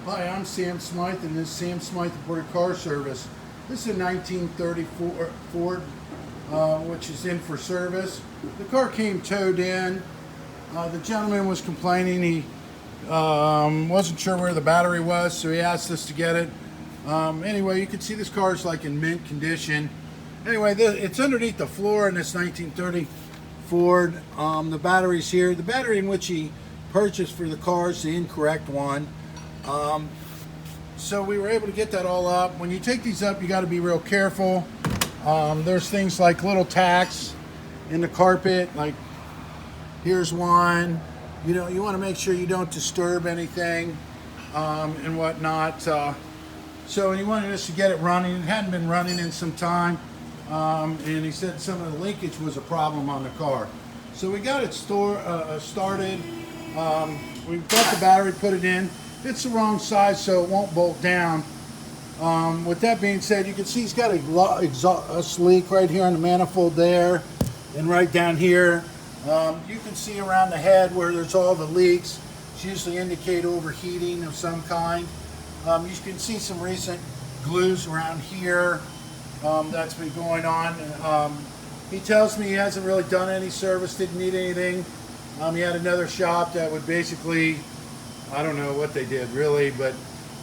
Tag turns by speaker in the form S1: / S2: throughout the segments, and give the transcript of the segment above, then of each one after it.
S1: Hi, I'm Sam Smyth, and this is Sam Smyth Imported Car Service. This is a 1934 Ford, which is in for service. The car came towed in. The gentleman was complaining he wasn't sure where the battery was, so he asked us to get it. Anyway, you can see this car is like in mint condition. Anyway, it's underneath the floor in this 1930 Ford. The battery's here. The battery in which he purchased for the car is the incorrect one. So we were able to get that all up. When you take these up, you got to be real careful. There's things like little tacks in the carpet, like here's one. You know, you want to make sure you don't disturb anything and whatnot. So he wanted us to get it running. It hadn't been running in some time, and he said some of the linkage was a problem on the car. So we got it started. We got the battery, put it in. It's the wrong size, so it won't bolt down. With that being said, you can see he's got a exhaust leak right here on the manifold there, and right down here. You can see around the head where there's all the leaks, which usually indicate overheating of some kind. You can see some recent glues around here that's been going on. He tells me he hasn't really done any service, didn't need anything. He had another shop that would basically, I don't know what they did really, but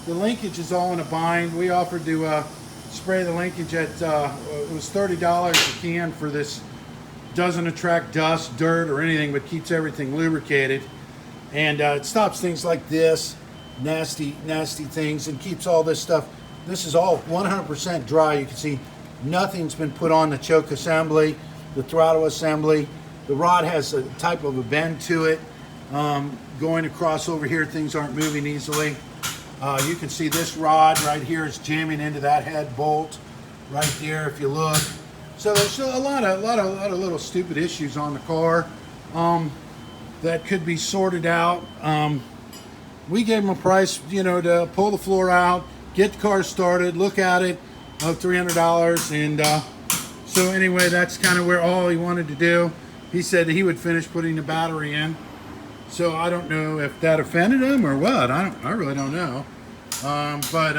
S1: the linkage is all in a bind. We offered to spray the linkage at, it was $30 a can for this. Doesn't attract dust, dirt, or anything, but keeps everything lubricated. And it stops things like this, nasty things, and keeps all this stuff. This is all 100% dry. You can see nothing's been put on the choke assembly, the throttle assembly. The rod has a type of a bend to it. Going across over here, things aren't moving easily. You can see this rod right here is jamming into that head bolt right there if you look. So there's a lot of little stupid issues on the car that could be sorted out. We gave him a price, you know, to pull the floor out, get the car started, look at it, of $300. And so anyway, that's kind of where all he wanted to do. He said he would finish putting the battery in. So I don't know if that offended him or what. I really don't know. But